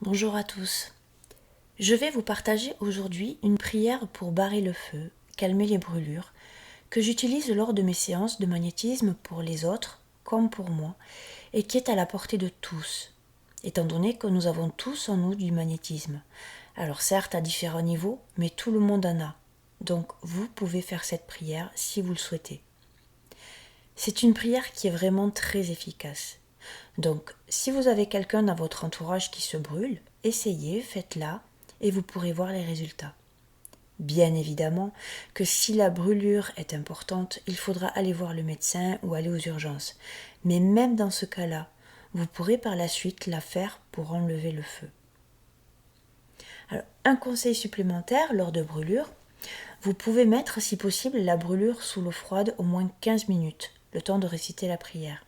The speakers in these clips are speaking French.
Bonjour à tous. Je vais vous partager aujourd'hui une prière pour barrer le feu, calmer les brûlures, que j'utilise lors de mes séances de magnétisme pour les autres, comme pour moi, et qui est à la portée de tous, étant donné que nous avons tous en nous du magnétisme. Alors certes à différents niveaux, mais tout le monde en a. Donc vous pouvez faire cette prière si vous le souhaitez. C'est une prière qui est vraiment très efficace. Donc, si vous avez quelqu'un dans votre entourage qui se brûle, essayez, faites-la, et vous pourrez voir les résultats. Bien évidemment que si la brûlure est importante, il faudra aller voir le médecin ou aller aux urgences. Mais même dans ce cas-là, vous pourrez par la suite la faire pour enlever le feu. Alors, un conseil supplémentaire lors de brûlure, vous pouvez mettre si possible la brûlure sous l'eau froide au moins 15 minutes, le temps de réciter la prière.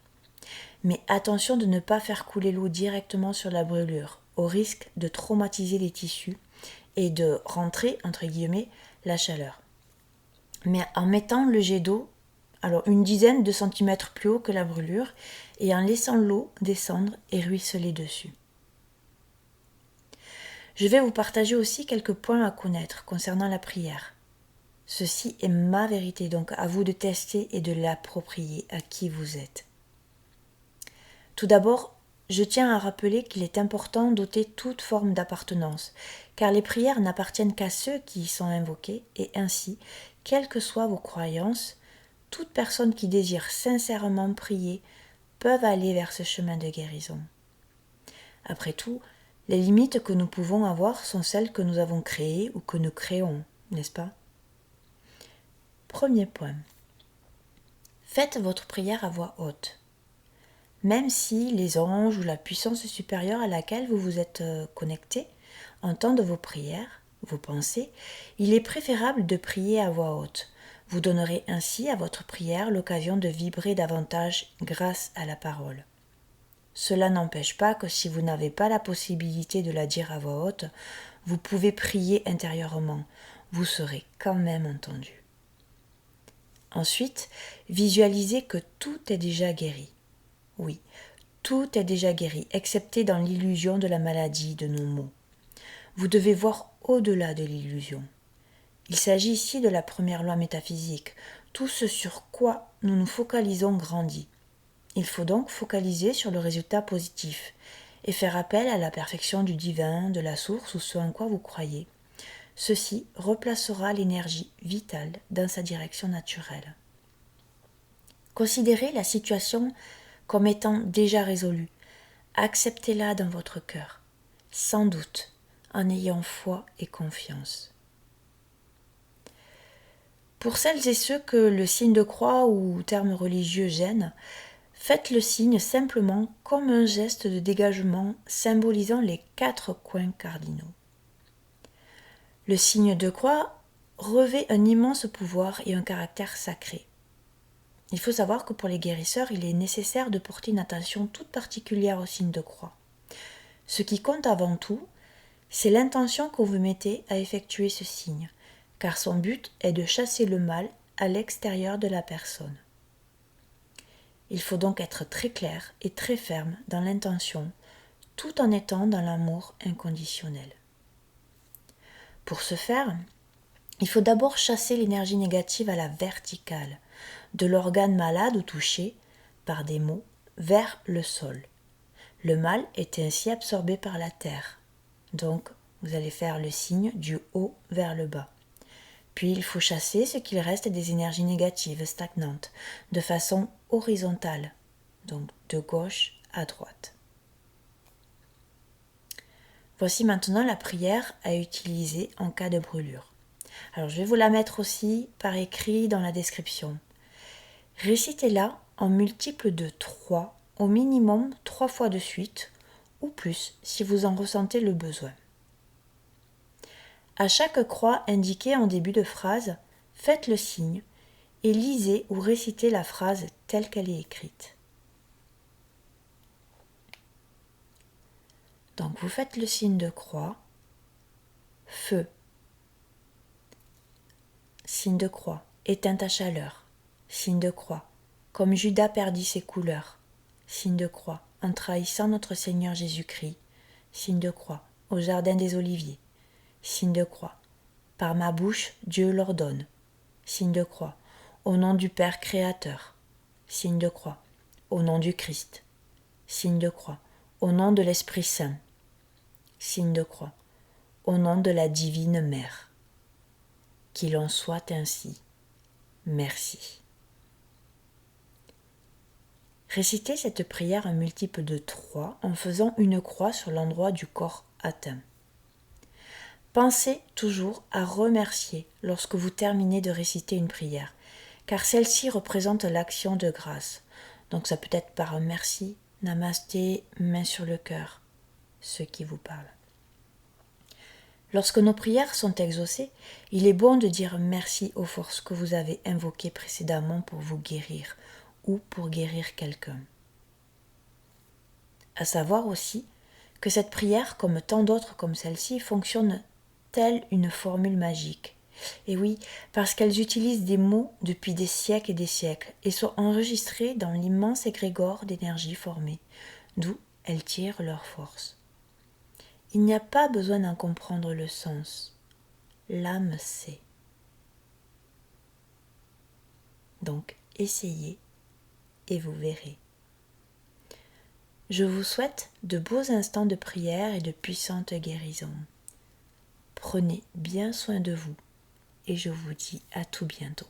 Mais attention de ne pas faire couler l'eau directement sur la brûlure, au risque de traumatiser les tissus et de rentrer, entre guillemets, la chaleur. Mais en mettant le jet d'eau, alors une dizaine de centimètres plus haut que la brûlure, et en laissant l'eau descendre et ruisseler dessus. Je vais vous partager aussi quelques points à connaître concernant la prière. Ceci est ma vérité, donc à vous de tester et de l'approprier à qui vous êtes. Tout d'abord, je tiens à rappeler qu'il est important d'ôter toute forme d'appartenance, car les prières n'appartiennent qu'à ceux qui y sont invoqués, et ainsi, quelles que soient vos croyances, toute personne qui désire sincèrement prier peuvent aller vers ce chemin de guérison. Après tout, les limites que nous pouvons avoir sont celles que nous avons créées ou que nous créons, n'est-ce pas ? Premier point. Faites votre prière à voix haute. Même si les anges ou la puissance supérieure à laquelle vous vous êtes connecté entendent vos prières, vos pensées, il est préférable de prier à voix haute. Vous donnerez ainsi à votre prière l'occasion de vibrer davantage grâce à la parole. Cela n'empêche pas que si vous n'avez pas la possibilité de la dire à voix haute, vous pouvez prier intérieurement. Vous serez quand même entendu. Ensuite, visualisez que tout est déjà guéri. Oui, tout est déjà guéri, excepté dans l'illusion de la maladie de nos maux. Vous devez voir au-delà de l'illusion. Il s'agit ici de la première loi métaphysique. Tout ce sur quoi nous nous focalisons grandit. Il faut donc focaliser sur le résultat positif et faire appel à la perfection du divin, de la source ou ce en quoi vous croyez. Ceci replacera l'énergie vitale dans sa direction naturelle. Considérez la situation comme étant déjà résolue. Acceptez-la dans votre cœur, sans doute, en ayant foi et confiance. Pour celles et ceux que le signe de croix ou terme religieux gêne, faites le signe simplement comme un geste de dégagement symbolisant les 4 coins cardinaux. Le signe de croix revêt un immense pouvoir et un caractère sacré. Il faut savoir que pour les guérisseurs, il est nécessaire de porter une attention toute particulière au signe de croix. Ce qui compte avant tout, c'est l'intention que vous mettez à effectuer ce signe, car son but est de chasser le mal à l'extérieur de la personne. Il faut donc être très clair et très ferme dans l'intention, tout en étant dans l'amour inconditionnel. Pour ce faire, il faut d'abord chasser l'énergie négative à la verticale, de l'organe malade ou touché par des mots vers le sol. Le mal est ainsi absorbé par la terre. Donc, vous allez faire le signe du haut vers le bas. Puis, il faut chasser ce qu'il reste des énergies négatives stagnantes, de façon horizontale, donc de gauche à droite. Voici maintenant la prière à utiliser en cas de brûlure. Alors, je vais vous la mettre aussi par écrit dans la description. Récitez-la en multiple de 3, au minimum 3 fois de suite, ou plus si vous en ressentez le besoin. À chaque croix indiquée en début de phrase, faites le signe et lisez ou récitez la phrase telle qu'elle est écrite. Donc vous faites le signe de croix, feu, signe de croix, éteins ta chaleur, signe de croix, comme Judas perdit ses couleurs, signe de croix, en trahissant notre Seigneur Jésus-Christ, signe de croix, au jardin des Oliviers, signe de croix. Par ma bouche, Dieu l'ordonne, signe de croix. Au nom du Père Créateur, signe de croix. Au nom du Christ, signe de croix. Au nom de l'Esprit Saint, signe de croix. Au nom de la Divine Mère. Qu'il en soit ainsi. Merci. Récitez cette prière un multiple de 3 en faisant une croix sur l'endroit du corps atteint. Pensez toujours à remercier lorsque vous terminez de réciter une prière, car celle-ci représente l'action de grâce. Donc ça peut être par un merci, namasté, main sur le cœur, ceux qui vous parlent. Lorsque nos prières sont exaucées, il est bon de dire merci aux forces que vous avez invoquées précédemment pour vous guérir ou pour guérir quelqu'un. À savoir aussi que cette prière, comme tant d'autres comme celle-ci, fonctionne telle une formule magique. Et oui, parce qu'elles utilisent des mots depuis des siècles et sont enregistrés dans l'immense égrégore d'énergie formée, d'où elles tirent leur force. Il n'y a pas besoin d'en comprendre le sens. L'âme sait. Donc, essayez et vous verrez. Je vous souhaite de beaux instants de prière et de puissantes guérisons. Prenez bien soin de vous et je vous dis à tout bientôt.